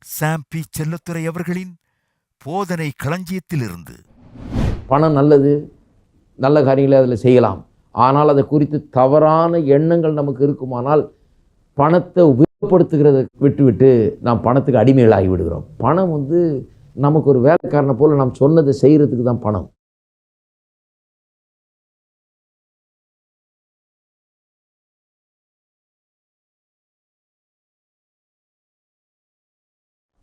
சாம் B Chelladurai அவர்களின் போதனை களஞ்சியத்திலிருந்து. பணம் நல்லது, நல்ல காரியங்களை அதில் செய்யலாம். ஆனால் அதை குறித்து தவறான எண்ணங்கள் நமக்கு இருக்குமானால் பணத்தை உபயோகப்படுத்துகிறத விட்டுவிட்டு நாம் பணத்துக்கு அடிமைகளாகி விடுகிறோம். பணம் நமக்கு ஒரு வேலைக்காரனை போல நாம் சொன்னதை செய்கிறதுக்கு தான் பணம்.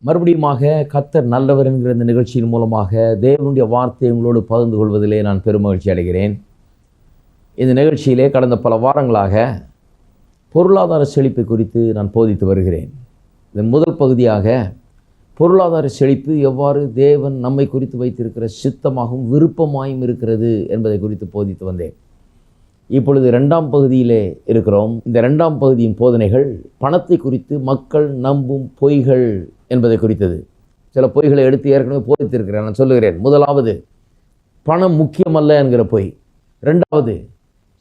மறுபடியுமாக கர்த்தர் நல்லவர் என்கிற இந்த நிகழ்ச்சியின் மூலமாக தேவனுடைய வார்த்தையை உங்களோடு பகிர்ந்து கொள்வதிலே நான் பெருமகிழ்ச்சி அடைகிறேன். இந்த நிகழ்ச்சியிலே கடந்த பல வாரங்களாக பொருளாதார செழிப்பை குறித்து நான் போதித்து வருகிறேன். இதன் முதல் பகுதியாக பொருளாதார செழிப்பு எவ்வாறு தேவன் நம்மை குறித்து வைத்திருக்கிற சித்தமாகவும் விருப்பமாயும் இருக்கிறது என்பதை குறித்து போதித்து வந்தேன். இப்பொழுது 2ஆம் பகுதியிலே இருக்கிறோம். இந்த 2ஆம் பகுதியின் போதனைகள் பணத்தை குறித்து மக்கள் நம்பும் பொய்கள் என்பதை குறித்தது. சில பொய்களை எடுத்து ஏற்கனவே போதித்திருக்கிறேன், நான் சொல்லுகிறேன். முதலாவது, பணம் முக்கியமல்ல என்கிற பொய். 2வது,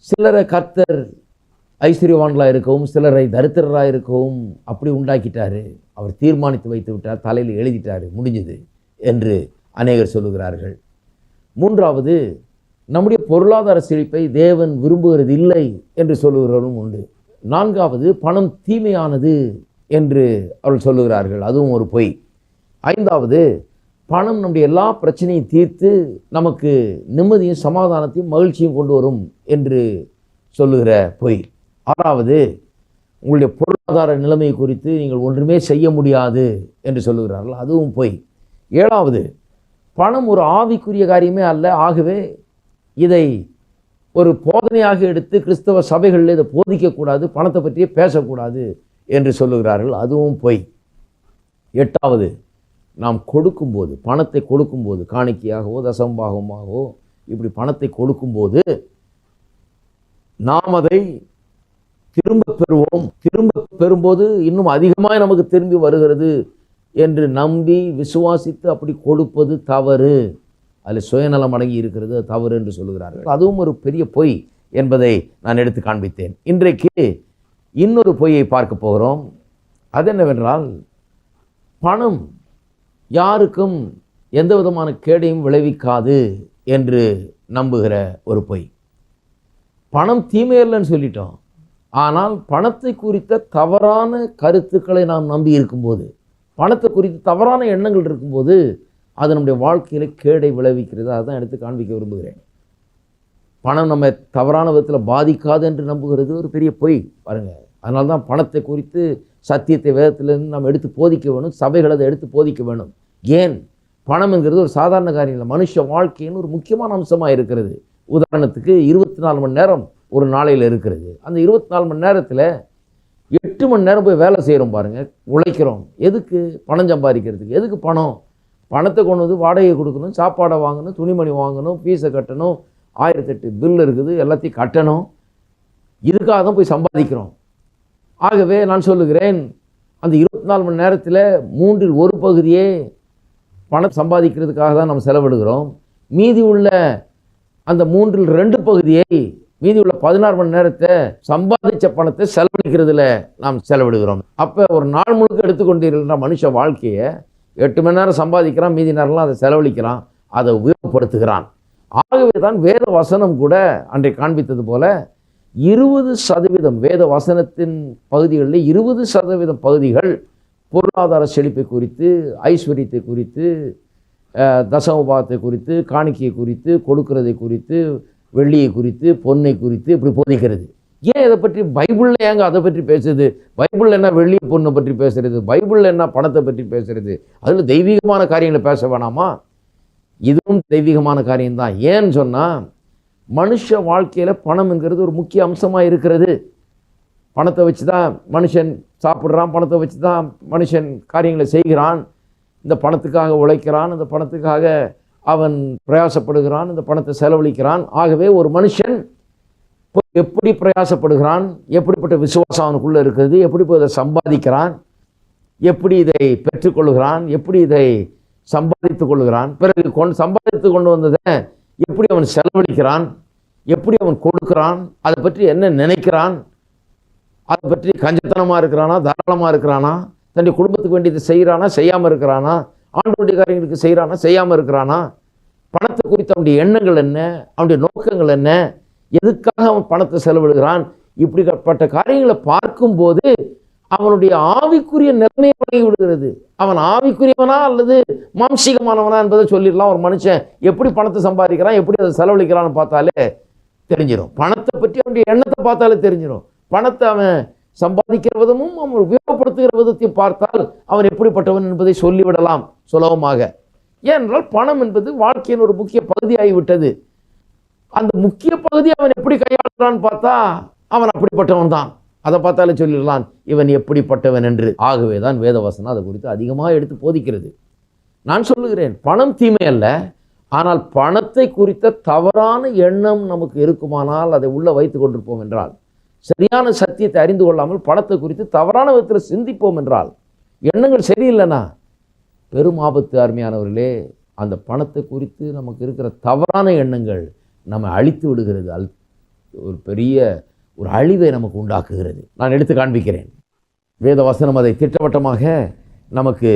சிலரை கர்த்தர் ஐஸ்வர்யவான்களாக இருக்கவும் சிலரை தரித்திரராக இருக்கவும் அப்படி உண்டாக்கிட்டாரு, அவர் தீர்மானித்து வைத்து விட்டார், தலையில் எழுதிட்டார், முடிஞ்சது என்று அநேகர் சொல்லுகிறார்கள். 3வது, நம்முடைய பொருளாதார செழிப்பை தேவன் விரும்புகிறது இல்லை என்று சொல்லுகிறவரும் உண்டு. 4வது, பணம் தீமையானது என்று அவர்கள் சொல்லுகிறார்கள், அதுவும் ஒரு பொய். 5வது, பணம் நம்முடைய எல்லா பிரச்சனையும் தீர்த்து நமக்கு நிம்மதியும் சமாதானத்தையும் மகிழ்ச்சியும் கொண்டு வரும் என்று சொல்லுகிற பொய். 6வது, உங்களுடைய பொருளாதார நிலைமை குறித்து நீங்கள் ஒன்றுமே செய்ய முடியாது என்று சொல்லுகிறார்கள், அதுவும் பொய். 7வது, பணம் ஒரு ஆவிக்குரிய காரியமே அல்ல, ஆகவே இதை ஒரு போதனையாக எடுத்து கிறிஸ்தவ சபைகளில் இதை போதிக்கக்கூடாது, பணத்தை பற்றியே பேசக்கூடாது என்று சொல்லுகிறார்கள், அதுவும் பொய். 8வது, நாம் கொடுக்கும்போது, பணத்தை கொடுக்கும்போது, காணிக்கையாகவோ தசமபாகமாகவோ இப்படி பணத்தை கொடுக்கும்போது நாம் அதை திரும்ப பெறுவோம், திரும்ப பெறும்போது இன்னும் அதிகமாக நமக்கு திரும்பி வருகிறது என்று நம்பி விசுவாசித்து அப்படி கொடுப்பது தவறு, அதில் சுயநலம் அடங்கி இருக்கிறது, அது தவறு என்று சொல்லுகிறார்கள். அதுவும் ஒரு பெரிய பொய் என்பதை நான் எடுத்து காண்பித்தேன். இன்றைக்கு இன்னொரு பொய்யை பார்க்க போகிறோம். அது என்னவென்றால், பணம் யாருக்கும் எந்த விதமான கேடையும் விளைவிக்காது என்று நம்புகிற ஒரு பொய். பணம் தீமையில்லைன்னு சொல்லிட்டோம், ஆனால் பணத்தை குறித்த தவறான கருத்துக்களை நாம் நம்பி இருக்கும்போது, பணத்தை குறித்து தவறான எண்ணங்கள் இருக்கும்போது அது நம்முடைய வாழ்க்கையில் கேடை விளைவிக்கிறது. அதுதான் எடுத்து காண்பிக்க விரும்புகிறேன். பணம் நம்ம தவறான விதத்தில் பாதிக்காது என்று நம்புகிறது ஒரு பெரிய பொய் பாருங்கள். அதனால தான் பணத்தை குறித்து சத்தியத்தை வேதத்திலிருந்து நாம் எடுத்து போதிக்க வேணும், சபைகள் அதை எடுத்து போதிக்க வேணும். ஏன்? பணம் என்கிறது ஒரு சாதாரண காரியம் இல்லை, மனுஷ வாழ்க்கையின் ஒரு முக்கியமான அம்சமாக இருக்கிறது. உதாரணத்துக்கு 24 மணி நேரம் ஒரு நாளையில் இருக்கிறது. அந்த 24 மணி நேரத்தில் 8 மணி நேரம் போய் வேலை செய்கிறோம் பாருங்கள், உழைக்கிறோம். எதுக்கு? பணம் சம்பாதிக்கிறதுக்கு. எதுக்கு பணம்? பணத்தை கொண்டு வந்து வாடகை கொடுக்கணும், சாப்பாடை வாங்கணும், துணிமணி வாங்கணும், ஃபீஸை கட்டணும், 1008 பில் இருக்குது, எல்லாத்தையும் கட்டணும். இதுக்காக தான் போய் சம்பாதிக்கிறோம். ஆகவே நான் சொல்லுகிறேன், அந்த 24 மணி நேரத்தில் 1/3 பகுதியே பணம் சம்பாதிக்கிறதுக்காக தான் நம்ம செலவிடுகிறோம். மீதி உள்ள அந்த 1/2 பகுதியை, மீதி உள்ள 16 மணி நேரத்தை சம்பாதிச்ச பணத்தை செலவழிக்கிறதுல நாம் செலவிடுகிறோம். அப்போ ஒரு நாள் முழுக்க எடுத்துக்கொண்டிருக்கிற மனுஷ வாழ்க்கையை 8 மணி நேரம் சம்பாதிக்கிறான், மீதி நேரம்லாம் அதை செலவழிக்கிறான், அதை உபயோகப்படுத்துகிறான். ஆகவே தான் வேத வசனம் கூட அன்றை காண்பித்தது போல 20% வேத வசனத்தின் பகுதிகளில் 20% பகுதிகள் பொருளாதார செழிப்பை குறித்து, ஐஸ்வர்யத்தை குறித்து, தசமபாகத்தை குறித்து, காணிக்கையை குறித்து, கொடுக்கிறதை குறித்து, வெள்ளியை குறித்து, பொன்னை குறித்து இப்படி போதிக்கிறது. ஏன் இதை பற்றி பைபிளில் ஏங்க அதை பற்றி பேசுது? பைபிளில் என்ன வெள்ளி பொண்ணை பற்றி பேசுறது? பைபிளில் என்ன பணத்தை பற்றி பேசுறது? அதில் தெய்வீகமான காரியங்களை பேச வேணாமா? இதுவும் தெய்வீகமான காரியம்தான். ஏன்னு சொன்னால், மனுஷ வாழ்க்கையில் பணம் என்கிறது ஒரு முக்கிய அம்சமாக இருக்கிறது. பணத்தை வச்சு தான் மனுஷன் சாப்பிட்றான், பணத்தை வச்சு தான் மனுஷன் காரியங்களை செய்கிறான், இந்த பணத்துக்காக உழைக்கிறான், இந்த பணத்துக்காக அவன் பிரயாசப்படுகிறான், இந்த பணத்தை செலவழிக்கிறான். ஆகவே ஒரு மனுஷன் எப்படி பிரயாசப்படுகிறான், எப்படிப்பட்ட விசுவாசம் அவனுக்குள்ளே இருக்கிறது, எப்படி போய் இதை சம்பாதிக்கிறான், எப்படி இதை பெற்றுக்கொள்கிறான், எப்படி இதை சம்பாதித்து கொள்கிறான், பிறகு சம்பாதித்து கொண்டு வந்ததை எப்படி அவன் செலவழிக்கிறான், எப்படி அவன் கொடுக்கிறான், அதை பற்றி என்ன நினைக்கிறான், அதை பற்றி கஞ்சத்தனமாக இருக்கிறானா, தாராளமாக இருக்கிறானா, தன்னுடைய குடும்பத்துக்கு வேண்டியது செய்கிறானா, செய்யாமல் இருக்கிறானா, ஆண்டவருடைய காரியங்களுக்கு செய்கிறானா, செய்யாமல் இருக்கிறானா, பணத்தை குறித்து அவனுடைய எண்ணங்கள் என்ன, அவனுடைய நோக்கங்கள் என்ன, எதுக்காக அவன் பணத்தை செலவிடுகிறான், இப்படிப்பட்ட காரியங்களை பார்க்கும்போது அவனுடைய ஆவிக்குரிய நிலைமையை வழங்கி விடுகிறது. அவன் ஆவிக்குரியவனா அல்லது மாம்சீகமானவனா என்பதை சொல்லிடலாம். ஒரு மனுஷன் எப்படி பணத்தை சம்பாதிக்கிறான், எப்படி அதை செலவழிக்கிறான்னு பார்த்தாலே தெரிஞ்சிடும். பணத்தை பற்றி அவனுடைய எண்ணத்தை பார்த்தாலே தெரிஞ்சிடும். பணத்தை அவன் சம்பாதிக்கிற விதமும் அவன் உபயோகப்படுத்துகிற விதத்தையும் பார்த்தால் அவன் எப்படிப்பட்டவன் என்பதை சொல்லிவிடலாம் சுலபமாக. ஏனென்றால் பணம் என்பது வாழ்க்கையின் ஒரு முக்கிய பகுதியாகிவிட்டது. அந்த முக்கிய பகுதி அவன் எப்படி கையாளுறான்னு பார்த்தா அவன் அப்படிப்பட்டவன் தான். அதை பார்த்தாலே சொல்லிடலாம் இவன் எப்படிப்பட்டவன் என்று. ஆகவே தான் வேதவசனம் அதை குறித்து அதிகமாக எடுத்து போதிக்கிறது. நான் சொல்லுகிறேன், பணம் தீமை அல்ல. ஆனால் பணத்தை குறித்த தவறான எண்ணம் நமக்கு இருக்குமானால், அதை உள்ள வைத்து கொண்டிருப்போம் என்றால், சரியான சத்தியத்தை அறிந்து கொள்ளாமல் பணத்தை குறித்து தவறான விதத்தில் சிந்திப்போம் என்றால், எண்ணங்கள் சரியில்லைனா பெரும் ஆபத்து. அருமையானவர்களே, அந்த பணத்தை குறித்து நமக்கு இருக்கிற தவறான எண்ணங்கள் நம்மை அழித்து விடுகிறது. ஒரு பெரிய ஒரு அழிவை நமக்கு உண்டாக்குகிறது. நான் எடுத்து காண்பிக்கிறேன். வேத வசனம் அதை திட்டவட்டமாக நமக்கு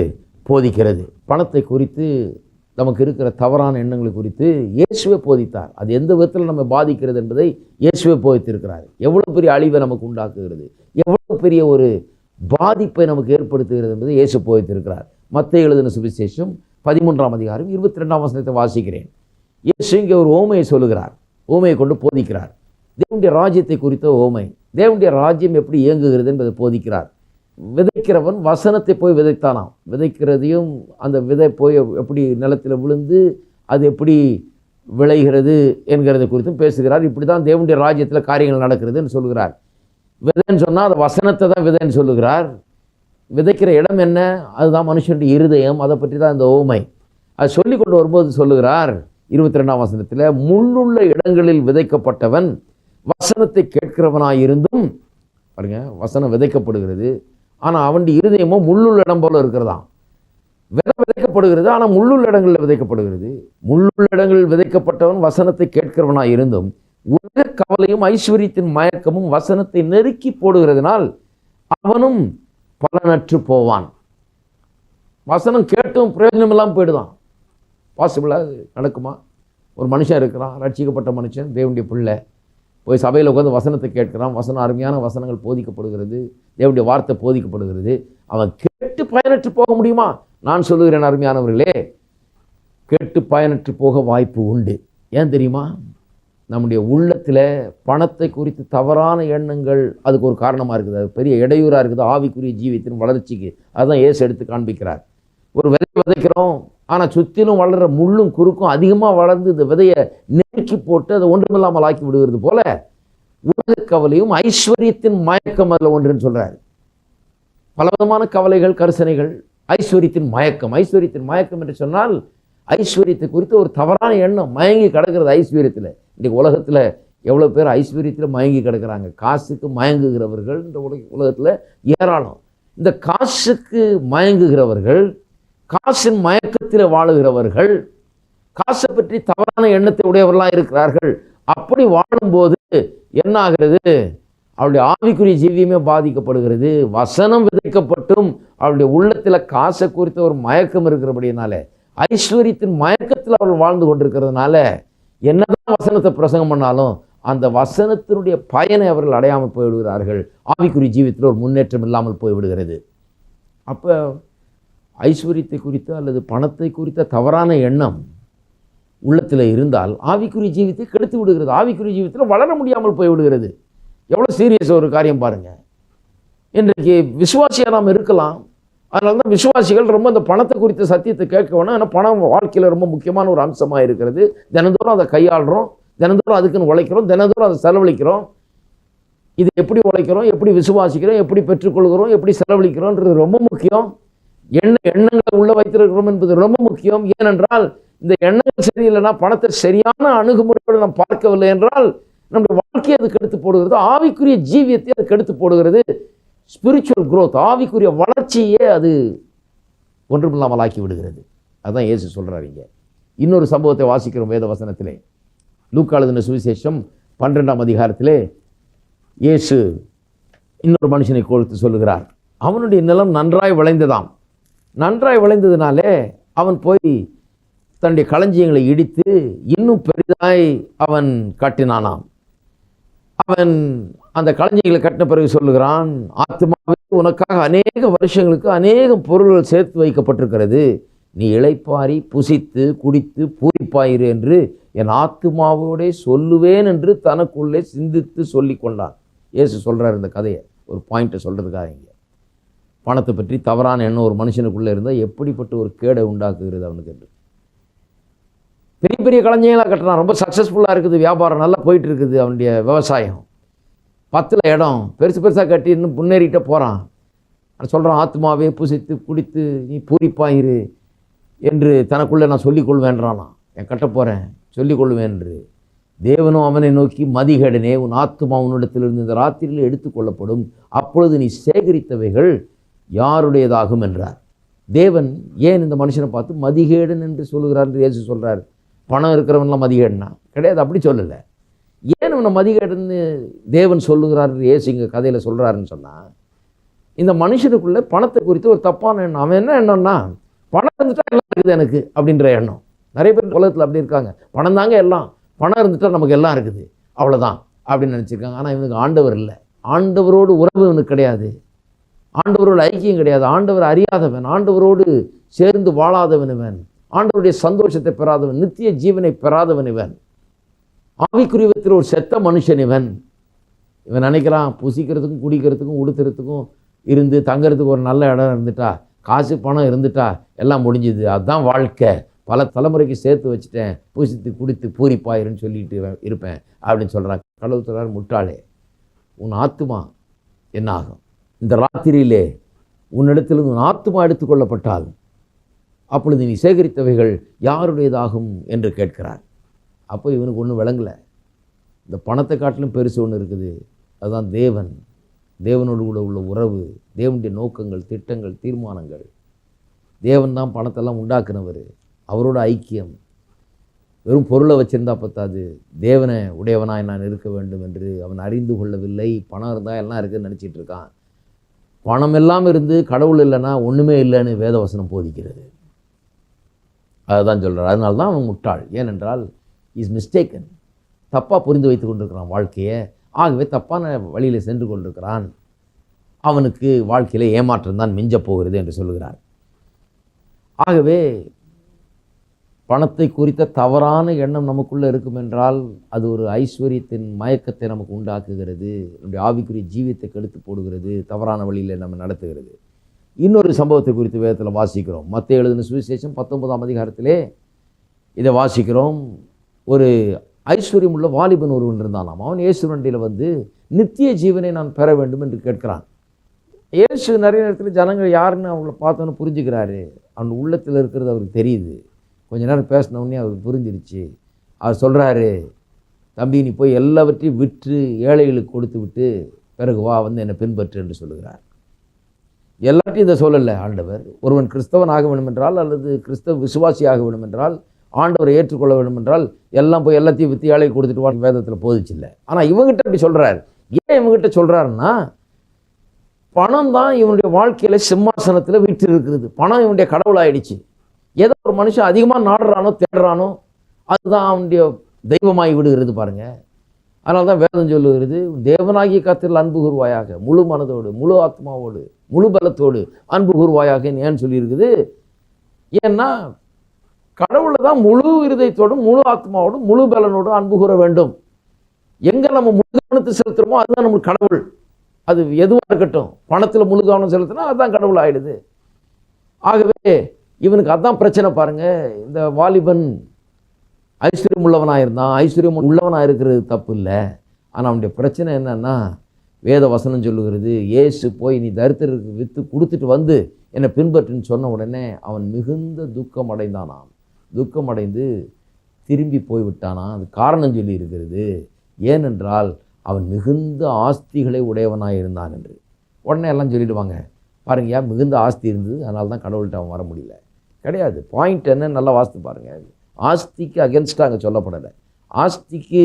போதிக்கிறது. பணத்தை குறித்து நமக்கு இருக்கிற தவறான எண்ணங்களை குறித்து இயேசுவே போதித்தார். அது எந்த விதத்தில் நம்ம பாதிக்கிறது என்பதை இயேசுவே போதித்திருக்கிறார். எவ்வளோ பெரிய அழிவை நமக்கு உண்டாக்குகிறது, எவ்வளோ பெரிய ஒரு பாதிப்பை நமக்கு ஏற்படுத்துகிறது என்பதை இயேசு போதித்திருக்கிறார். மத்தேயு எழுதின சுவிசேஷம் 13ஆம் அதிகாரம் 22ஆம் வசனத்தை வாசிக்கிறேன். இயேசு இங்கே ஒரு ஓமையை சொல்லுகிறார். ஓமையை கொண்டு போதிக்கிறார். தேவனுடைய ராஜ்யத்தை குறித்த ஓமை. தேவனுடைய ராஜ்யம் எப்படி இயங்குகிறது என்பதை போதிக்கிறார். விதைக்கிறவன் வசனத்தை போய் விதைத்தானாம். விதைக்கிறதையும் அந்த விதை போய் எப்படி நிலத்தில் விழுந்து அது எப்படி விளைகிறது என்கிறதை குறித்தும் பேசுகிறார். இப்படி தான் தேவனுடைய ராஜ்யத்தில் காரியங்கள் நடக்கிறதுன்னு சொல்லுகிறார். விதைன்னு சொன்னால் அது வசனத்தை தான் விதைன்னு சொல்லுகிறார். விதைக்கிற இடம் என்ன, அதுதான் மனுஷனுடைய இருதயம். அதை பற்றி தான் இந்த ஓமை. அது சொல்லி கொண்டு வரும்போது சொல்லுகிறார் 22ஆம் வசனத்தில், முள்ளுள்ள இடங்களில் விதைக்கப்பட்டவன் வசனத்தை கேட்கிறவனாயிருந்தும், பாருங்க, வசனம் விதைக்கப்படுகிறது, ஆனால் அவனுடைய இருதயமோ முள்ளுள்ள இடம் போல இருக்கிறதாம். விதைக்கப்படுகிறது, ஆனால் முள்ளுள்ள இடங்களில் விதைக்கப்படுகிறது. முள்ளுள்ள இடங்களில் விதைக்கப்பட்டவன் வசனத்தை கேட்கிறவனாயிருந்தும் உலக கவலையும் ஐஸ்வர்யத்தின் மயக்கமும் வசனத்தை நெருக்கி போடுகிறதுனால் அவனும் பலனற்று போவான். வசனம் கேட்டும் பிரயோஜனம் இல்லாமல் போயிடுதான். பாசிபிளாக நடக்குமா? ஒரு மனுஷன் இருக்கிறான், ரட்சிக்கப்பட்ட மனுஷன், தேவனுடைய பிள்ளை, போய் சபையில் உட்காந்து வசனத்தை கேட்கிறான். வசனம் அருமையான வசனங்கள் போதிக்கப்படுகிறது, தேவனுடைய வார்த்தை போதிக்கப்படுகிறது. அவன் கேட்டு பயனற்று போக முடியுமா? நான் சொல்லுகிறேன் அருமையானவர்களே, கேட்டு பயனற்று போக வாய்ப்பு உண்டு. ஏன் தெரியுமா? நம்முடைய உள்ளத்தில் பணத்தை குறித்து தவறான எண்ணங்கள் அதுக்கு ஒரு காரணமாக இருக்குது. அது பெரிய இடையூறாக இருக்குது ஆவிக்குரிய ஜீவியத்தின் வளர்ச்சிக்கு. அதுதான் இயேசு எடுத்து காண்பிக்கிறார். ஒரு விதை விதைக்கிறோம், ஆனால் சுற்றிலும் வளர்கிற முள்ளும் குறுக்கும் அதிகமாக வளர்ந்து இந்த விதையை நெருக்கி போட்டு அதை ஒன்றுமில்லாமல் ஆக்கி விடுகிறது போல உலக கவலையும் ஐஸ்வர்யத்தின் மயக்கம் அதில் ஒன்றுன்னு சொல்கிறார். பலவிதமான கவலைகள், கரிசனைகள், ஐஸ்வர்யத்தின் மயக்கம். ஐஸ்வர்யத்தின் மயக்கம் என்று சொன்னால் ஐஸ்வர்யத்தை குறித்து ஒரு தவறான எண்ணம் மயங்கி கிடக்கிறது ஐஸ்வர்யத்தில். இன்றைக்கு உலகத்தில் எவ்வளோ பேர் ஐஸ்வர்யத்தில் மயங்கி கிடக்கிறாங்க. காசுக்கு மயங்குகிறவர்கள் இந்த உலகத்தில் ஏராளம். இந்த காசுக்கு மயங்குகிறவர்கள், காசின் மயக்கத்தில் வாழுகிறவர்கள், காசை பற்றி தவறான எண்ணத்தை உடையவர்களாக இருக்கிறார்கள். அப்படி வாழும்போது என்ன ஆகிறது? அவருடைய ஆவிக்குரிய ஜீவியமே பாதிக்கப்படுகிறது. வசனம் விதைக்கப்பட்டும் அவருடைய உள்ளத்தில் காசை குறித்த ஒரு மயக்கம் இருக்கிறபடினால, ஐஸ்வர்யத்தின் மயக்கத்தில் அவர்கள் வாழ்ந்து கொண்டிருக்கிறதுனால, என்னதான் வசனத்தை பிரசங்கம் பண்ணாலும் அந்த வசனத்தினுடைய பயனை அவர்கள் அடையாமல் போய்விடுகிறார்கள். ஆவிக்குரிய ஜீவியத்தில் ஒரு முன்னேற்றம் இல்லாமல் போய்விடுகிறது. அப்போ ஐஸ்வர்யத்தை குறித்த அல்லது பணத்தை குறித்த தவறான எண்ணம் உள்ளத்தில் இருந்தால் ஆவிக்குரிய ஜீவியத்தை கெடுத்து விடுகிறது. ஆவிக்குரிய ஜீவியத்தில் வளர முடியாமல் போய்விடுகிறது. எவ்வளோ சீரியஸ் ஒரு காரியம் பாருங்கள். இன்றைக்கு விசுவாசியாக நாம் இருக்கலாம், அதனால தான் விசுவாசிகள் ரொம்ப அந்த பணத்தை குறித்த சத்தியத்தை கேட்க வேணும். ஏன்னா பணம் வாழ்க்கையில் ரொம்ப முக்கியமான ஒரு அம்சமாக இருக்கிறது. தினந்தோறும் அதை கையாளுறோம், தினந்தோறும் அதுக்குன்னு உழைக்கிறோம், தினந்தோறும் அதை செலவழிக்கிறோம். இது எப்படி உழைக்கிறோம், எப்படி விசுவாசிக்கிறோம், எப்படி பெற்றுக்கொள்கிறோம், எப்படி செலவழிக்கிறோன்றது ரொம்ப முக்கியம். எண்ணங்களை உள்ள வைத்திருக்கிறோம் என்பது ரொம்ப முக்கியம். ஏனென்றால் இந்த எண்ணங்கள் சரியில்லைன்னா, பணத்தை சரியான அணுகுமுறையோடு நாம் பார்க்கவில்லை என்றால் நம்முடைய வாழ்க்கையை அது கெடுத்து போடுகிறது. ஆவிக்குரிய ஜீவியத்தை அது கெடுத்து போடுகிறது. ஸ்பிரிச்சுவல் growth, ஆவிக்குரிய வளர்ச்சியே அது ஒன்றுமில்லாமல் ஆக்கி விடுகிறது. அதுதான் இயேசு சொல்கிறார். இங்கே இன்னொரு சம்பவத்தை வாசிக்கிறோம் வேத வசனத்திலே. லூக்கா எழுதின சுவிசேஷம் 12ஆம் அதிகாரத்திலே இயேசு இன்னொரு மனுஷனை கொடுத்து சொல்லுகிறார். அவனுடைய நிலம் நன்றாய் விளைந்ததாம். நன்றாய் விளைந்ததுனாலே அவன் போய் தன்னுடைய களஞ்சியங்களை இடித்து இன்னும் பெரிதாய் அவன் கட்டினானாம். அவன் அந்த களஞ்சியங்களை கட்டின பிறகு சொல்லுகிறான், ஆத்துமாவே உனக்காக அநேக வருஷங்களுக்கு அநேக பொருள்கள் சேர்த்து வைக்கப்பட்டிருக்கிறது, நீ இளைப்பாரி புசித்து குடித்து பூரிப்பாயிரு என்று என் ஆத்துமாவோடே சொல்லுவேன் என்று தனக்குள்ளே சிந்தித்து சொல்லி கொண்டான். இயேசு சொல்கிறார் இந்த கதையை ஒரு பாயிண்ட்டை சொல்கிறதுக்காக. இங்கே பணத்தை பற்றி தவறான எண்ணம் ஒரு மனுஷனுக்குள்ளே இருந்தால் எப்படிப்பட்ட ஒரு கேடை உண்டாக்குகிறது அவனுக்கு என்று. பெரிய பெரிய களஞ்சியங்களாக கட்டுறான், ரொம்ப சக்ஸஸ்ஃபுல்லாக இருக்குது, வியாபாரம் நல்லா போயிட்டு இருக்குது, அவனுடைய விவசாயம் 10ல் இடம் பெருசு பெருசாக கட்டி இன்னும் முன்னேறிட்ட போகிறான். சொல்கிறான், ஆத்மாவே புசித்து குடித்து நீ பூரிப்பாயிரு என்று தனக்குள்ளே நான் சொல்லிக்கொள்வேன்றானா. என் கட்ட போகிறேன் சொல்லிக்கொள்வேன் என்று. தேவனும் அவனை நோக்கி, மதிகேடனே, உன் ஆத்துமா உன்னிடத்திலிருந்து இந்த ராத்திரியில் எடுத்துக்கொள்ளப்படும், அப்பொழுது நீ சேகரித்தவைகள் யாருடையதாகும் என்றார். தேவன் ஏன் இந்த மனுஷனை பார்த்து மதிகேடன் என்று சொல்லுகிறார் என்று இயேசு சொல்கிறார்? பணம் இருக்கிறவன்லாம் மதிகேடனா? கிடையாது, அப்படி சொல்லலை. ஏன் இவனை மதிகேடன்னு தேவன் சொல்லுகிறார் இயேசு இங்கே கதையில் சொல்கிறாருன்னு சொன்னால், இந்த மனுஷனுக்குள்ளே பணத்தை குறித்து ஒரு தப்பான எண்ணம். அவன் என்ன எண்ணம்னா, பணம் இருந்துட்டா எல்லாம் இருக்குது எனக்கு அப்படின்ற எண்ணம். நிறைய பேர் உலகத்தில் அப்படி இருக்காங்க. பணம் தாங்க எல்லாம், பணம் இருந்துட்டால் நமக்கு எல்லாம் இருக்குது, அவ்வளோதான் அப்படின்னு நினச்சிருக்காங்க. ஆனால் இவனுக்கு ஆண்டவர் இல்லை, ஆண்டவரோடு உறவு இவனுக்கு கிடையாது, ஆண்டவரோடு ஐக்கியம் கிடையாது, ஆண்டவர் அறியாதவன், ஆண்டவரோடு சேர்ந்து வாழாதவன் இவன், ஆண்டவருடைய சந்தோஷத்தை பெறாதவன், நித்திய ஜீவனை பெறாதவன் இவன், ஆவிக்குரியத்தில் ஒரு செத்த மனுஷன் இவன். இவன் நினைக்கிறான் புசிக்கிறதுக்கும் குடிக்கிறதுக்கும் உடுத்துறதுக்கும் இருந்து தங்கிறதுக்கு ஒரு நல்ல இடம் இருந்துட்டா, காசு பணம் இருந்துட்டா எல்லாம் முடிஞ்சுது, அதுதான் வாழ்க்கை, பல தலைமுறைக்கு சேர்த்து வச்சுட்டேன், பூசித்து குடித்து பூரிப்பாயிருன்னு சொல்லிட்டு இருப்பேன் அப்படின்னு சொல்கிறான். கடவுள் சொல்கிறார், முட்டாளே, உன் ஆத்துமா என்ன ஆகும்? இந்த ராத்திரியிலே உன்னிடத்திலிருந்து உன் ஆத்துமா எடுத்துக்கொள்ளப்பட்டால் அப்பொழுது நீ சேகரித்தவைகள் யாருடையதாகும் என்று கேட்கிறார். அப்போ இவனுக்கு ஒன்றும் விளங்கலை. இந்த பணத்தை காட்டிலும் பெருசு ஒன்று இருக்குது, அதுதான் தேவன், தேவனோடு கூட உள்ள உறவு, தேவனுடைய நோக்கங்கள், திட்டங்கள், தீர்மானங்கள். தேவன் தான் பணத்தெல்லாம் உண்டாக்குனவர், அவரோட ஐக்கியம். வெறும் பொருளை வச்சுருந்தா பத்தாது, தேவனை உடையவனாய் நான் இருக்க வேண்டும் என்று அவன் அறிந்து கொள்ளவில்லை. பணம் இருந்தால் எல்லாம் இருக்குதுன்னு நினச்சிட்டு இருக்கான். பணம் எல்லாம் இருந்து கடவுள் இல்லைன்னா ஒன்றுமே இல்லைன்னு வேதவசனம் போதிக்கிறது. அதுதான் சொல்கிறார். அதனால தான் அவன் முட்டாள். ஏனென்றால் இஸ் மிஸ்டேக்கன், தப்பாக புரிந்து வைத்து கொண்டிருக்கிறான் வாழ்க்கையை. ஆகவே தப்பான வழியில் சென்று கொண்டிருக்கிறான். அவனுக்கு வாழ்க்கையில் ஏமாற்றம் தான் மிஞ்ச போகிறது என்று சொல்லுகிறார். ஆகவே பணத்தை குறித்த தவறான எண்ணம் நமக்குள்ளே இருக்கும் என்றால் அது ஒரு ஐஸ்வர்யத்தின் மயக்கத்தை நமக்கு உண்டாக்குகிறது, நம்முடைய ஆவிக்குரிய ஜீவியத்தை கெடுத்து போடுகிறது, தவறான வழியில் நம்ம நடத்துகிறது. இன்னொரு சம்பவத்தை குறித்து வேதத்தில் வாசிக்கிறோம். மத்தேயு எழுதின சுவிசேஷம் 19ஆம் அதிகாரத்திலே இதை வாசிக்கிறோம். ஒரு ஐஸ்வர்யம் உள்ள வாலிபன் ஒருவன் இருந்தானாம். அவன் இயேசுவண்டியில் வந்து நித்திய ஜீவனை நான் பெற வேண்டும் என்று கேட்கிறான். இயேசு நிறைய நேரத்தில் ஜனங்கள் யாருன்னு அவங்கள பார்த்தோன்னு புரிஞ்சுக்கிறாரு. அவன் உள்ளத்தில் இருக்கிறது அவருக்கு தெரியுது. கொஞ்ச நேரம் பேசினவுடனே அவருக்கு புரிஞ்சிருச்சு. அவர் சொல்கிறாரு, தம்பி நீ போய் எல்லாவற்றையும் விற்று ஏழைகளுக்கு கொடுத்து விட்டு பிறகு வா வந்து என்னை பின்பற்று என்று சொல்லுகிறார். எல்லாத்தையும் இதை சொல்லலை ஆண்டவர். ஒருவன் கிறிஸ்தவன் ஆக வேண்டும் என்றால் அல்லது கிறிஸ்தவ விசுவாசி ஆக வேண்டும் என்றால் ஆண்டவரை ஏற்றுக்கொள்ள வேண்டும் என்றால் எல்லாம் போய் எல்லாத்தையும் விற்று ஏழைக்கு கொடுத்துட்டு வா வேதத்தில் போதிச்சில்லை. ஆனால் இவங்ககிட்ட அப்படி சொல்கிறார். ஏன் இவங்ககிட்ட சொல்கிறாருன்னா, பணம் தான் இவனுடைய வாழ்க்கையில் சிம்மாசனத்தில் வீட்டு இருக்கிறது. பணம் இவனுடைய கடவுளாயிடுச்சு. ஏதோ ஒரு மனுஷன் அதிகமாக நாடுறானோ தேடுறானோ அதுதான் அவனுடைய தெய்வமாகி விடுகிறது பாருங்க. அதனால தான் வேதம் சொல்லுகிறது, தேவனாகிய கர்த்தரில் அன்பு கூர்வாயாக, முழு மனதோடு முழு ஆத்மாவோடு முழு பலத்தோடு அன்பு கூர்வாயாக ஏன்னு சொல்லியிருக்குது. ஏன்னா கடவுளை தான் முழு இருதயத்தோடும் முழு ஆத்மாவோடும் முழு பலனோடும் அன்பு கூற வேண்டும். எங்கே நம்ம முழு கவனத்தை செலுத்துகிறோமோ அதுதான் நம்மளுக்கு கடவுள். அது எதுவாக இருக்கட்டும், பணத்தில் முழு கவனம் செலுத்தினா அதுதான் கடவுள் ஆகிடுது. ஆகவே இவனுக்கு அதுதான் பிரச்சனை பாருங்க. இந்த வாலிபன் ஐஸ்வர்யம் உள்ளவனாக இருந்தான். ஐஸ்வர்யம் உள்ளவனாக இருக்கிறது தப்பு இல்லை. ஆனால் அவனுடைய பிரச்சனை என்னன்னா, வேத வசனம் சொல்லுகிறது, இயேசு போய் நீ தரித்திரருக்கு விற்று கொடுத்துட்டு வந்து என்னை பின்பற்றுன்னு சொன்ன உடனே அவன் மிகுந்த துக்கம் அடைந்தானாம். துக்கம் அடைந்து திரும்பி போய்விட்டானாம். அது காரணம் சொல்லி இருக்கிறது. ஏனென்றால் அவன் மிகுந்த ஆஸ்திகளை உடையவனாக இருந்தான் என்று. உடனே எல்லாம் சொல்லிடுவாங்க, பாருங்க ஏன் மிகுந்த ஆஸ்தி இருந்தது அதனால தான் கடவுள்கிட்ட அவன் வர முடியல. கிடையாது. பாயிண்ட் என்ன நல்லா வாசித்து பாருங்கள். ஆஸ்திக்கு அகென்ஸ்டாக அங்கே சொல்லப்படலை, ஆஸ்திக்கு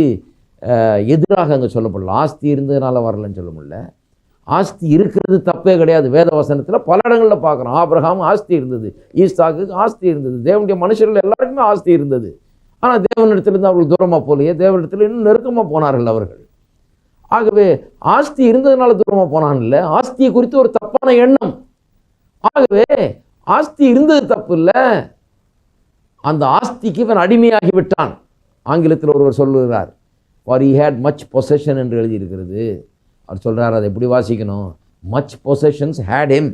எதிராக அங்கே சொல்லப்படல. ஆஸ்தி இருந்ததுனால வரலன்னு சொல்ல முடியல, ஆஸ்தி இருக்கிறது தப்பே கிடையாது. வேத வசனத்தில் பல இடங்களில் பார்க்குறோம். ஆபிரகாம் ஆஸ்தி இருந்தது, ஈசாக்கு ஆஸ்தி இருந்தது, தேவனுடைய மனுஷர்கள் எல்லாருக்குமே ஆஸ்தி இருந்தது. ஆனால் தேவனிடத்திலிருந்து அவர்கள் தூரமாக போலையே, தேவனிடத்தில் இன்னும் நெருக்கமாக போனார்கள் அவர்கள். ஆகவே ஆஸ்தி இருந்ததுனால தூரமாக போனான் இல்லை, ஆஸ்தியை குறித்து ஒரு தப்பான எண்ணம். ஆகவே ஆஸ்தி இருந்தது தப்பு இல்லை, அந்த ஆஸ்திக்கு இவன் அடிமையாகி விட்டான். ஆங்கிலத்தில் ஒருவர் சொல்லுகிறார், for he had much possession என்று எழுதியிருக்கிறது. அவர் சொல்கிறார், அதை எப்படி வாசிக்கணும்? much possessions had him.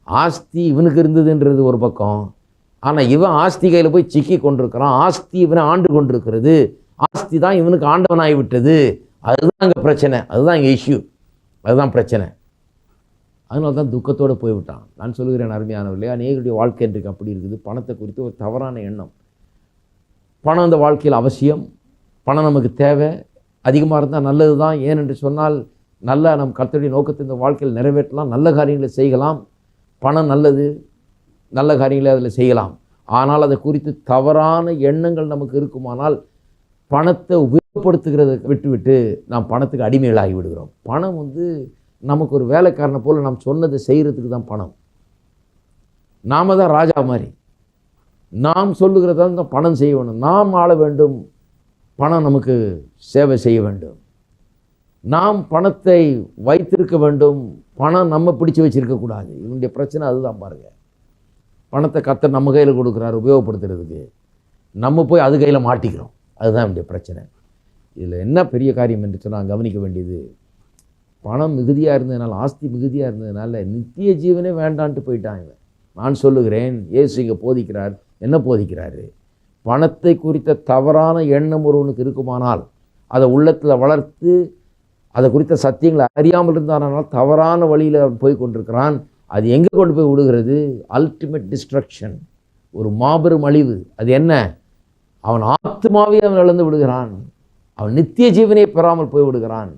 ஆஸ்தி இவனுக்கு இருந்ததுன்றது ஒரு பக்கம், ஆனால் இவன் ஆஸ்தி கையில் போய் சிக்கி கொண்டிருக்கிறான். ஆஸ்தி இவனை ஆண்டு கொண்டிருக்கிறது, ஆஸ்தி தான் இவனுக்கு ஆண்டவனாகி விட்டது. அதுதான் அங்கே பிரச்சனை, அதுதான் இங்கே இஷ்யூ, அதுதான் பிரச்சனை. அதனால தான் துக்கத்தோடு போய்விட்டான். நான் சொல்லுகிறேன் அருமையானவர்களே, அநேகருடைய வாழ்க்கை இன்றைக்கு அப்படி இருக்குது. பணத்தை குறித்து ஒரு தவறான எண்ணம். பணம் அந்த வாழ்க்கையில் அவசியம், பணம் நமக்கு தேவை, அதிகமாக இருந்தால் நல்லது தான். ஏனென்று சொன்னால் நல்லா நம் கர்த்தருடைய நோக்கத்தை இந்த வாழ்க்கையில் நிறைவேற்றலாம், நல்ல காரியங்களை செய்யலாம். பணம் நல்லது, நல்ல காரியங்களை அதில் செய்யலாம். ஆனால் அதை குறித்து தவறான எண்ணங்கள் நமக்கு இருக்குமானால் பணத்தை உபயோகப்படுத்துகிறத விட்டுவிட்டு நாம் பணத்துக்கு அடிமைகளாகி விடுகிறோம். பணம் நமக்கு ஒரு வேலைக்காரனை போல் நாம் சொன்னதை செய்கிறதுக்கு தான் பணம். நாம தான் ராஜா மாதிரி, நாம் சொல்லுகிறதா தான் பணம் செய்ய வேண்டும். நாம் ஆள வேண்டும், பணம் நமக்கு சேவை செய்ய வேண்டும். நாம் பணத்தை வைத்திருக்க வேண்டும், பணம் நம்ம பிடிச்சி வச்சிருக்கக்கூடாது. இவனுடைய பிரச்சனை அதுதான் பாருங்கள். பணத்தை கர்த்தர் நம்ம கையில் கொடுக்குறாரு உபயோகப்படுத்துறதுக்கு, நம்ம போய் அது கையில் மாட்டிக்கிறோம். அதுதான் இவனுடைய பிரச்சனை. இதில் என்ன பெரிய காரியம் என்று சொன்னால் கவனிக்க வேண்டியது, பணம் மிகுதியாக இருந்ததுனால, ஆஸ்தி மிகுதியாக இருந்ததுனால நித்திய ஜீவனே வேண்டான்ட்டு போயிட்டான் இவன். நான் சொல்லுகிறேன், இயேசு இங்கே போதிக்கிறார். என்ன போதிக்கிறாரு? பணத்தை குறித்த தவறான எண்ணம் ஒருவனுக்கு இருக்குமானால் அதை உள்ளத்தில் வளர்த்து அதை குறித்த சத்தியங்களை அறியாமல் இருந்தானால் தவறான வழியில் அவன் போய் கொண்டிருக்கிறான். அது எங்கே கொண்டு போய் விடுகிறது? அல்டிமேட் டிஸ்ட்ரக்ஷன், ஒரு மாபெரும் அழிவு. அது என்ன? அவன் ஆத்மாவே அவன் இழந்து விடுகிறான், அவன் நித்திய ஜீவனை பெறாமல் போய் விடுகிறான்.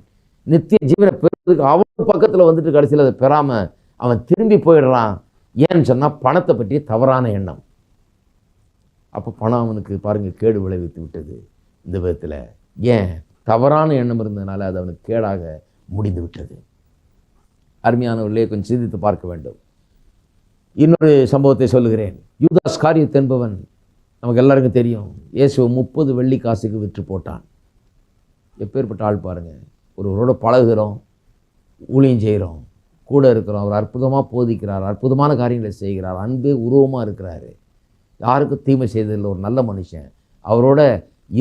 நித்திய ஜீவனை பெறுவதற்கு அவன் பக்கத்தில் வந்துட்டு கடைசியில் அதை பெறாமல் அவன் திரும்பி போயிடுறான். ஏன்னு சொன்னால் பணத்தை பற்றிய தவறான எண்ணம். அப்போ பணம் அவனுக்கு பாருங்கள் கேடு விளைவித்து விட்டது இந்த விதத்தில். ஏன்? தவறான எண்ணம் இருந்ததுனால அது அவனுக்கு கேடாக முடிந்து விட்டது. அருமையானவர்களே, கொஞ்சம் சிந்தித்து பார்க்க வேண்டும். இன்னொரு சம்பவத்தை சொல்லுகிறேன். யூதாஸ் காரியத் என்பவன் நமக்கு எல்லாருக்கும் தெரியும். இயேசுவை 30 வெள்ளி காசுக்கு விற்று போட்டான். எப்பேற்பட்ட ஆள் பாருங்கள். ஒருவரோட பழகுகிறோம், ஊழியம் செய்கிறோம், கூட இருக்கிறோம், அவர் அற்புதமாக போதிக்கிறார், அற்புதமான காரியங்களை செய்கிறார், அன்பே உருவமாக இருக்கிறாரு, யாருக்கும் தீமை செய்ததில்லை, ஒரு நல்ல மனுஷன். அவரோட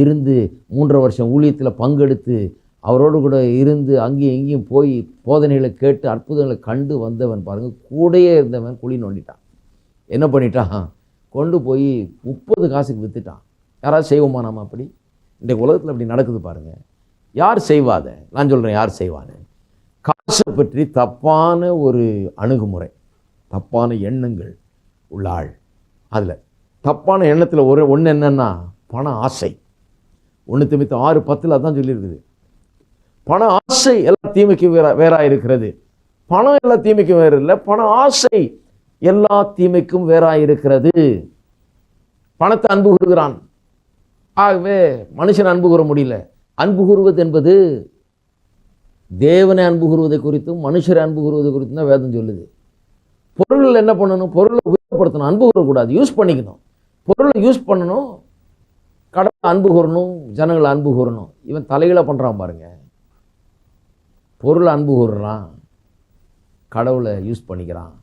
இருந்து 3.5 வருஷம் ஊழியத்தில் பங்கெடுத்து அவரோடு கூட இருந்து அங்கேயும் இங்கேயும் போய் போதனைகளை கேட்டு அற்புதங்களை கண்டு வந்தவன் பாருங்கள், கூடையே இருந்தவன் குழி நோண்டிட்டான். என்ன பண்ணிட்டான்? கொண்டு போய் 30 காசுக்கு விற்றுட்டான். யாராவது செய்வோமா நாம் அப்படி? இன்றைக்கு உலகத்தில் அப்படி நடக்குது பாருங்கள். யார் செய்வாத? நான் சொல்கிறேன், யார் செய்வான்னு. காசை பற்றி தப்பான ஒரு அணுகுமுறை, தப்பான எண்ணங்கள் உள்ள ஆள். அதில் தப்பான எண்ணத்தில் ஒன்று என்னென்னா பண ஆசை. 1 தீமோத்தேயு 6:10 அதான் சொல்லியிருக்குது. பண ஆசை எல்லா தீமைக்கும் வேறாக இருக்கிறது. பணம் எல்லா தீமைக்கும் வேறு இல்லை, பண ஆசை எல்லா தீமைக்கும் வேறாக இருக்கிறது. பணத்தை அன்பு கூறுகிறான். ஆகவே மனுஷன் அன்பு கூற முடியல. அன்பு கூறுவது என்பது தேவனை அன்பு கூறுவதை குறித்தும் மனுஷரை அன்பு கூறுவதை குறித்தும் தான் வேதம் சொல்லுது. பொருள் என்ன பண்ணணும்? பொருளை உபயோகப்படுத்தணும், அன்பு கூறக்கூடாது. யூஸ் பண்ணிக்கணும், பொருளை யூஸ் பண்ணணும், கடவுளை அன்பு கூறணும், ஜனங்களை அன்பு கூறணும். இவன் தலைகளை பண்ணுறான் பாருங்க. பொருளை அன்பு கூறுறான், கடவுளை யூஸ் பண்ணிக்கிறான்,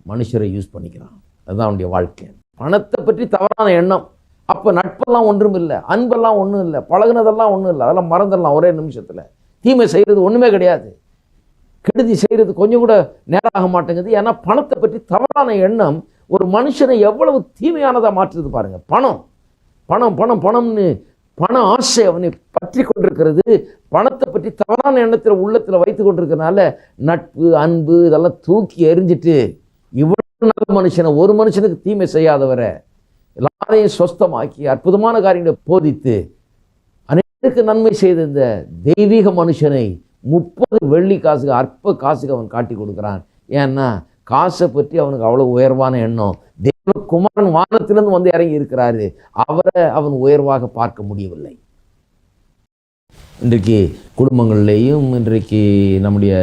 மனுஷரை யூஸ் பண்ணிக்கிறான். அதுதான் அவனுடைய வாழ்க்கை. பணத்தை பற்றி தவறான எண்ணம். அப்போ நட்பெல்லாம் ஒன்றும் இல்லை, அன்பெல்லாம் ஒன்றும் இல்லை, பழகுனதெல்லாம் ஒன்றும் இல்லை, அதெல்லாம் மறந்துடலாம் ஒரே நிமிஷத்தில். தீமை செய்கிறது ஒன்றுமே கிடையாது, கெடுதி செய்கிறது கொஞ்சம் கூட நேரம் ஆக மாட்டேங்குது. ஏன்னா பணத்தை பற்றி தவறான எண்ணம் ஒரு மனுஷனை எவ்வளவு தீமையானதாக மாற்றுது பாருங்க. பணம் பணம் பணம் பணம்னு பண ஆசை அவனை பற்றி கொண்டிருக்கிறது. பணத்தை பற்றி தவறான எண்ணத்தில் உள்ளத்தில் வைத்து கொண்டிருக்கிறதுனால நட்பு அன்பு இதெல்லாம் தூக்கி எறிஞ்சிட்டு இவ்வளவு நல்ல மனுஷனை, ஒரு மனுஷனுக்கு தீமை செய்யாதவரை எல்லாரையும் சொஸ்தமாக்கி அற்புதமான காரியங்களை போதித்து அனைவருக்கு நன்மை செய்த இந்த தெய்வீக மனுஷனை 30 வெள்ளி காசுக்கு, அற்ப காசுக்கு அவன் காட்டி கொடுக்குறான். ஏன்னா காசை பற்றி அவனுக்கு அவ்வளோ உயர்வான எண்ணம். தேவகுமாரன் வானத்திலிருந்து வந்து இறங்கி இருக்கிறாரு, அவரை அவன் உயர்வாக பார்க்க முடியவில்லை. இன்றைக்கு குடும்பங்கள்லேயும் இன்றைக்கு நம்முடைய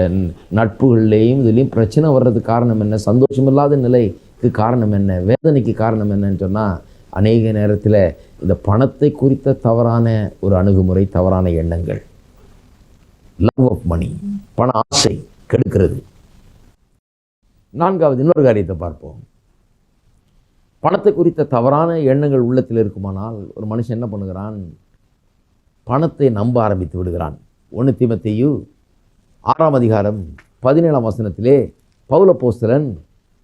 நட்புகள்லேயும் இதுலேயும் பிரச்சனை வர்றதுக்கு காரணம் என்ன? சந்தோஷமில்லாத நிலைக்கு காரணம் என்ன? வேதனைக்கு காரணம் என்னன்னு சொன்னால், அநேக நேரத்தில் இந்த பணத்தை குறித்த தவறான ஒரு அணுகுமுறை, தவறான எண்ணங்கள், லவ் ஆஃப் மணி, பண ஆசை கெடுக்கிறது. நான்காவது இன்னொரு காரியத்தை பார்ப்போம். பணத்தை குறித்த தவறான எண்ணங்கள் உள்ளத்தில் இருக்குமானால் ஒரு மனுஷன் என்ன பண்ணுகிறான்? பணத்தை நம்ப ஆரம்பித்து விடுகிறான். 1 தீமோத்தேயு 6ஆம் அதிகாரம் 17ஆம் வசனத்திலே பவுல் அப்போஸ்தலன்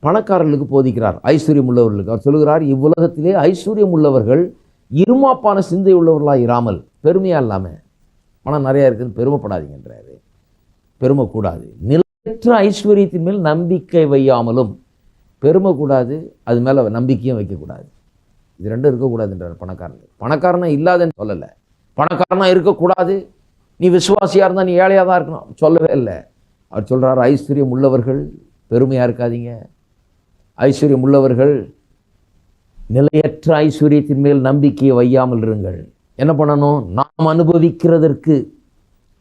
பணக்காரர்களுக்கு போதிக்கிறார், ஐஸ்வர்யம் உள்ளவர்களுக்கு. அவர் சொல்லுகிறார், இவ்வுலகத்திலே ஐஸ்வர்யம் உள்ளவர்கள் இருமாப்பான சிந்தை உள்ளவர்களாக இராமல், பெருமையாக இல்லாமல், பணம் நிறையா இருக்குதுன்னு பெருமைப்படாதீங்கன்றாரு. பெருமை கூடாது. நிலையற்ற ஐஸ்வர்யத்தின் மேல் நம்பிக்கை வையாமலும், பெருமை கூடாது, அது மேலே நம்பிக்கையும் வைக்கக்கூடாது. இது ரெண்டும் இருக்கக்கூடாதுன்றார் பணக்காரனுக்கு. பணக்காரனை இல்லாதன்னு சொல்லலை, பணக்காரனாக இருக்கக்கூடாது, நீ விசுவாசியாக இருந்தால் நீ ஏழையாக தான் இருக்கணும் சொல்லவே இல்லை. அவர் சொல்கிறார், ஐஸ்வர்யம் உள்ளவர்கள் பெருமையாக இருக்காதீங்க, ஐஸ்வர்யம் உள்ளவர்கள் நிலையற்ற ஐஸ்வர்யத்தின் மேல் நம்பிக்கையை வையாமல் இருங்கள். என்ன பண்ணணும்? நாம் அனுபவிக்கிறதற்கு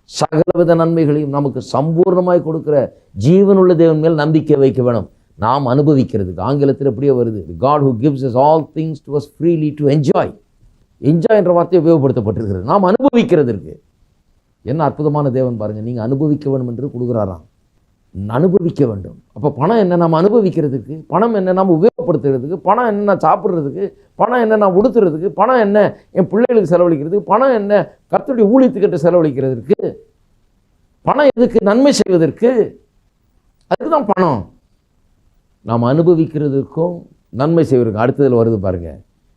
சகலவித நன்மைகளையும் நமக்கு சம்பூர்ணமாய் கொடுக்குற ஜீவனுள்ள தேவன் மேல் நம்பிக்கை வைக்க வேணும். நாம் அனுபவிக்கிறதுக்கு, ஆங்கிலத்தில் எப்படியே வருது, God who gives us all things to us freely to enjoy. Enjoy என்ற வார்த்தை உபயோகப்படுத்தப்பட்டிருக்கிறது. நாம் அனுபவிக்கிறதற்கு. என்ன அற்புதமான தேவன் பாருங்கள், நீங்கள் அனுபவிக்க வேண்டும் என்று கொடுக்குறாராம். அனுபவிக்க வேண்டும். அப்போ பணம் என்ன? நாம் அனுபவிக்கிறதுக்கு. பணம் என்ன? நாம் உபயோகப்படுத்துறதுக்கு. பணம் என்ன? நான் சாப்பிட்றதுக்கு. பணம் என்ன? நான் உடுத்துறதுக்கு. பணம் என்ன? என் பிள்ளைகளுக்கு செலவழிக்கிறதுக்கு. பணம் என்ன? கர்த்தருடைய ஊழியத்துக்கிட்ட செலவழிக்கிறதுக்கு. பணம் எதுக்கு? நன்மை செய்வதற்கு. அதுக்கு தான் பணம். நாம் அனுபவிக்கிறதுக்கும் நன்மை செய்வதற்கும். அடுத்ததில் வருது பாருங்க,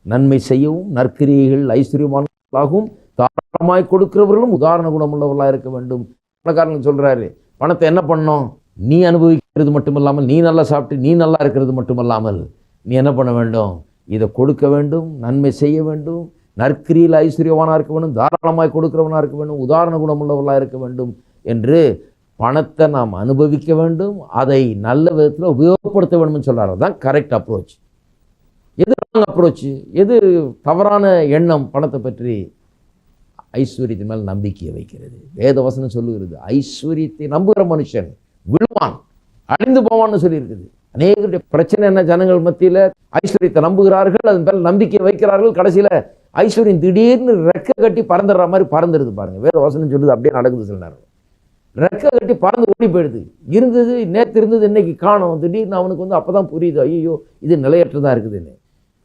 நன்மை செய்யவும் நற்கிரியைகள் ஐஸ்வர்யமானவர்களாகவும் தாராளமாய் கொடுக்கிறவர்களும் உதாரண குணமுள்ளவர்களாக இருக்க வேண்டும். பணக்காரங்க சொல்கிறாரு, பணத்தை என்ன பண்ணணும்? நீ அனுபவிக்கிறது மட்டுமல்லாமல், நீ நல்லா சாப்பிட்டு நீ நல்லா இருக்கிறது மட்டுமல்லாமல், நீ என்ன பண்ண வேண்டும்? இதை கொடுக்க வேண்டும், நன்மை செய்ய வேண்டும், நற்கிரியில் ஐஸ்வர்யவானாக இருக்க வேண்டும், தாராளமாய் கொடுக்கிறவனாக இருக்க வேண்டும், உதாரண குணமுள்ளவர்களாக இருக்க வேண்டும் என்று பணத்தை நாம் அனுபவிக்க வேண்டும், அதை நல்ல விதத்தில் உபயோகப்படுத்த வேண்டும்னு சொல்கிறார். அதுதான் கரெக்ட் அப்ரோச். எது ராங் அப்ரோச்? எது தவறான எண்ணம் பணத்தை பற்றி? ஐஸ்வர்யத்தின் மேல் நம்பிக்கையை வைக்கிறது. வேத வசனம் சொல்லுகிறது, ஐஸ்வர்யத்தை நம்புகிற மனுஷன் விழுவான், அழிந்து போவான்னு சொல்லியிருக்குது. அநேக பிரச்சனை என்ன? ஜனங்கள் மத்தியில் ஐஸ்வர்யத்தை நம்புகிறார்கள், அதன் மேல் நம்பிக்கை வைக்கிறார்கள், கடைசியில் ஐஸ்வர்யம் திடீர்னு ரெக்கை கட்டி பறந்துடுற மாதிரி பறந்துடுது பாருங்க. வேத வசனம் சொல்லுது, அப்படியே நடக்குது. சில நேரம் ரெக்கை கட்டி பறந்து ஓடி போயிடுது. இருந்தது நேற்று இருந்தது இன்னைக்கு காணும். திடீர்னு அவனுக்கு அப்பதான் புரியுது, ஐயோ இது நிலையற்றதா இருக்குதுன்னு.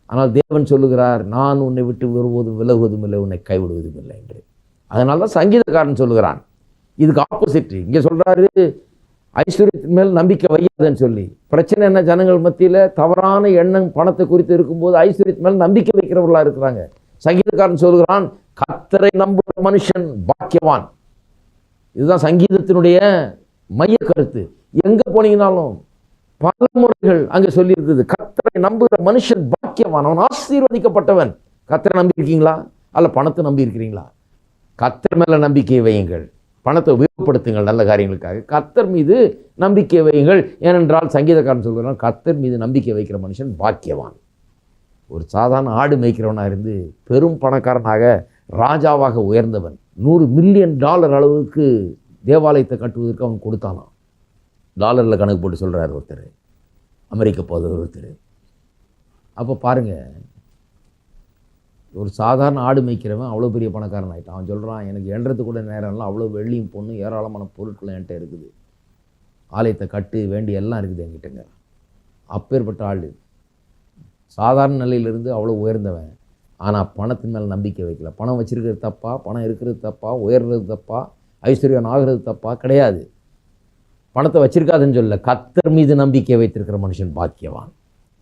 ஆனால் தேவன் சொல்லுகிறார், நான் உன்னை விட்டு வருவதும் விலகுவதும் இல்லை, உன்னை கைவிடுவதும் இல்லை என்று. அதனால தான் சங்கீதக்காரன் சொல்லுகிறான், இதுக்கு ஆப்போசிட். இங்கே சொல்றாரு, ஐஸ்வர்யத்தின் மேல் நம்பிக்கை வையாதுன்னு சொல்லி. பிரச்சனை என்ன? ஜனங்கள் மத்தியில் தவறான எண்ணம் பணத்தை குறித்து இருக்கும்போது ஐஸ்வர்யத்தின் மேல் நம்பிக்கை வைக்கிறவர்களாக இருக்கிறாங்க. சங்கீதக்காரன் சொல்லுகிறான், கர்த்தரை நம்புகிற மனுஷன் பாக்கியவான். இதுதான் சங்கீதத்தினுடைய மைய கருத்து. எங்க போனீங்கன்னாலும் பல முறைகள் அங்கே சொல்லி இருக்குது, கர்த்தரை நம்புகிற மனுஷன் பாக்கியவான், அவன் ஆசீர்வதிக்கப்பட்டவன். கர்த்தரை நம்பி இருக்கீங்களா? அல்ல பணத்தை நம்பி இருக்கிறீங்களா? கர்த்தர் மேல நம்பிக்கை வையுங்கள், பணத்தை உபயோகப்படுத்துங்கள் நல்ல காரியங்களுக்காக. கர்த்தர் மீது நம்பிக்கை வையுங்கள். ஏனென்றால் சங்கீதக்காரன் சொல்கிறான், கர்த்தர் மீது நம்பிக்கை வைக்கிற மனுஷன் பாக்கியவான். ஒரு சாதாரண ஆடு மேய்க்கிறவனாக இருந்து பெரும் பணக்காரனாக ராஜாவாக உயர்ந்தவன், $100 மில்லியன் அளவுக்கு தேவாலயத்தை கட்டுவதற்கு அவன் கொடுத்தானான். டாலரில் கணக்கு போட்டு சொல்கிறார் ஒருத்தர், அமெரிக்க போதவர் ஒருத்தர். அப்போ பாருங்க, ஒரு சாதாரண ஆடு மேய்க்கிறவன் அவ்வளோ பெரிய பணக்காரன் ஆகிட்டான். அவன் சொல்கிறான், எனக்கு எண்றதுக்கு கூட நேரம்லாம், அவ்வளோ வெள்ளியும் பொண்ணும் ஏராளமான பொருட்களும் என்கிட்ட இருக்குது, ஆலயத்தை கட்டு வேண்டிய எல்லாம் இருக்குது என்கிட்டங்க. அப்பேற்பட்ட ஆள், சாதாரண நிலையிலிருந்து அவ்வளோ உயர்ந்தவன். ஆனால் பணத்தின் மேலே நம்பிக்கை வைக்கல. பணம் வச்சிருக்கிறது தப்பா? பணம் இருக்கிறது தப்பா? உயர்றது தப்பா? ஐஸ்வர்யம் ஆகிறது தப்பா? கிடையாது. பணத்தை வச்சிருக்காதுன்னு சொல்ல, கர்த்தர் மீது நம்பிக்கை வைத்திருக்கிற மனுஷன் பாக்கியவான்.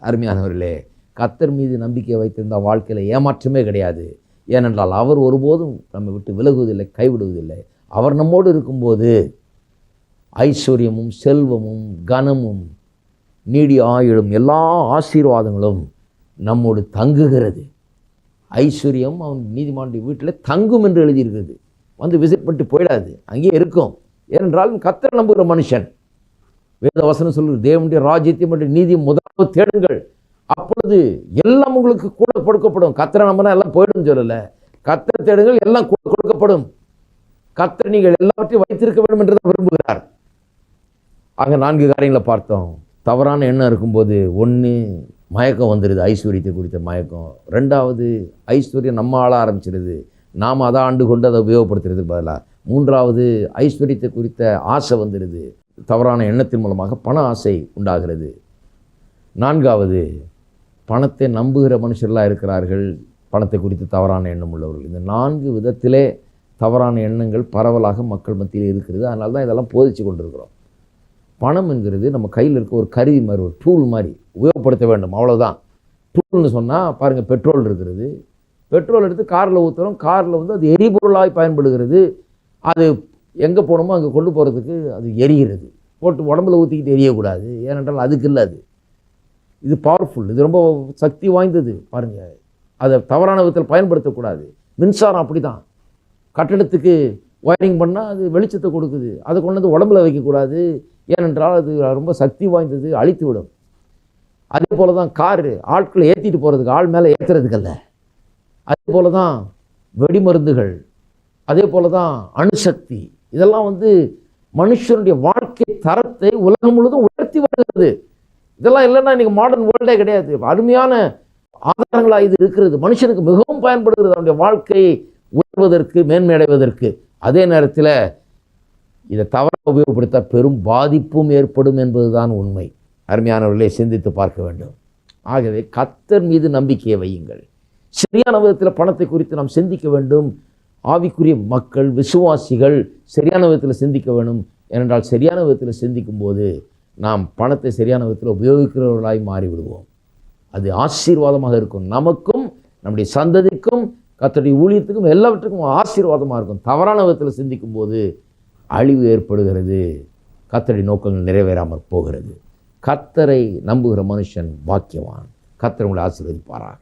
அருமையானவர்களே, கர்த்தர் மீது நம்பிக்கை வைத்திருந்தால் வாழ்க்கையில் ஏமாற்றமே கிடையாது. ஏனென்றால் அவர் ஒருபோதும் நம்ம விட்டு விலகுவதில்லை, கைவிடுவதில்லை. அவர் நம்மோடு இருக்கும்போது ஐஸ்வர்யமும் செல்வமும் கனமும் நீடிய ஆயுளும் எல்லா ஆசீர்வாதங்களும் நம்மோடு தங்குகிறது. ஐஸ்வர்யம் அவன் நீதிமானுடைய வீட்டில் தங்கும் என்று எழுதியிருக்கிறது. வந்து விசிட் பண்ணிட்டு போயிடாது, அங்கேயே இருக்கும். ஏனென்றால் கர்த்தரை நம்புகிற மனுஷன். வேத வசனம் சொல்லுது, தேவனுடைய ராஜ்யத்தையும் மற்றும் நீதியும் முதலாவது தேடுங்கள், அப்பொழுது எல்லாம் உங்களுக்கு கூட கொடுக்கப்படும். கர்த்தரை நம்பினா எல்லாம் போயிடும் சொல்லலை, கர்த்தரை தேடுங்கள், எல்லாம் கூட கொடுக்கப்படும். கர்த்தர் நீங்கள் எல்லாவற்றையும் வைத்திருக்க வேண்டும் என்று தான் விரும்புகிறார். ஆக 4 காரியங்களை பார்த்தோம். தவறான எண்ணம் இருக்கும்போது, 1 மயக்கம் வந்துடுது, ஐஸ்வர்யத்தை குறித்த மயக்கம். 2வது ஐஸ்வர்யம் நம்ம ஆள ஆரம்பிச்சிடுது, நாம் அதை ஆண்டு கொண்டு அதை உபயோகப்படுத்துறதுக்கு பதிலாக. 3வது ஐஸ்வர்யத்தை குறித்த ஆசை வந்துடுது, தவறான எண்ணத்தின் மூலமாக பண ஆசை உண்டாகிறது. 4வது பணத்தை நம்புகிற மனுஷர்களாக இருக்கிறார்கள், பணத்தை குறித்து தவறான எண்ணம் உள்ளவர்கள். இந்த 4 விதத்திலே தவறான எண்ணங்கள் பரவலாக மக்கள் மத்தியில் இருக்கிறது. அதனால தான் இதெல்லாம் போதிச்சு கொண்டிருக்கிறோம். பணம் என்கிறது நம்ம கையில் இருக்க ஒரு கருவி மாதிரி, ஒரு டூல் மாதிரி உபயோகப்படுத்த வேண்டும், அவ்வளோதான். டூல்னு சொன்னால் பாருங்கள், பெட்ரோல் இருக்கிறது, பெட்ரோல் எடுத்து காரில் ஊற்றுறோம், காரில் வந்து அது எரிபொருளாய் பயன்படுகிறது. அது எங்கே போகணுமோ அங்கே கொண்டு போகிறதுக்கு அது எரிகிறது. போட்டு உடம்புல ஊற்றிக்கிட்டு எரியக்கூடாது, ஏனென்றால் அதுக்கு இல்லை. இது பவர்ஃபுல், இது ரொம்ப சக்தி வாய்ந்தது. பாருங்கள், அதை தவறான விதத்தில் பயன்படுத்தக்கூடாது. மின்சாரம் அப்படி தான், கட்டடத்துக்கு ஒயரிங் பண்ணால் அது வெளிச்சத்தை கொடுக்குது, அதை கொண்டு வந்து உடம்புல வைக்கக்கூடாது, ஏனென்றால் அது ரொம்ப சக்தி வாய்ந்தது, அழித்து விடும். அதே போல் தான் காரு, ஆட்களை ஏற்றிட்டு போகிறதுக்கு, ஆள் மேலே ஏற்றுறதுக்கல்ல. அதே போல் தான் வெடிமருந்துகள், அதே போல் தான் அணுசக்தி, இதெல்லாம் வந்து மனுஷனுடைய வாழ்க்கை தரத்தை உலகம் முழுவதும் உயர்த்தி வருகிறது. இதெல்லாம் இல்லைன்னா இன்றைக்கி மாடர்ன் வேர்ல்டே கிடையாது. அருமையான ஆதாரங்களாக இது இருக்கிறது, மனுஷனுக்கு மிகவும் பயன்படுகிறது அவனுடைய வாழ்க்கையை உயர்வதற்கு, மேன்மையடைவதற்கு. அதே நேரத்தில் இதை தவறாக உபயோகப்படுத்த பெரும் பாதிப்பும் ஏற்படும் என்பதுதான் உண்மை. அருமையானவர்களை சிந்தித்து பார்க்க வேண்டும். ஆகவே கர்த்தர் மீது நம்பிக்கையை வையுங்கள். சரியான விதத்தில் பணத்தை குறித்து நாம் சிந்திக்க வேண்டும். ஆவிக்குரிய மக்கள், விசுவாசிகள் சரியான விதத்தில் சிந்திக்க வேண்டும். ஏனென்றால் சரியான விதத்தில் சிந்திக்கும் போது நாம் பணத்தை சரியான விதத்தில் உபயோகிக்கிறவர்களாய் மாறிவிடுவோம். அது ஆசீர்வாதமாக இருக்கும், நமக்கும் நம்முடைய சந்ததிக்கும் கர்த்தருடைய ஊழியத்துக்கும் எல்லாவற்றுக்கும் ஆசீர்வாதமாக இருக்கும். தவறான விதத்தில் சிந்திக்கும் போது அழிவு ஏற்படுகிறது, கர்த்தருடைய நோக்கங்கள் நிறைவேறாமல் போகிறது. கர்த்தரை நம்புகிற மனுஷன் பாக்கியவான். கர்த்தர் உங்களை ஆசீர்வதிப்பாராக.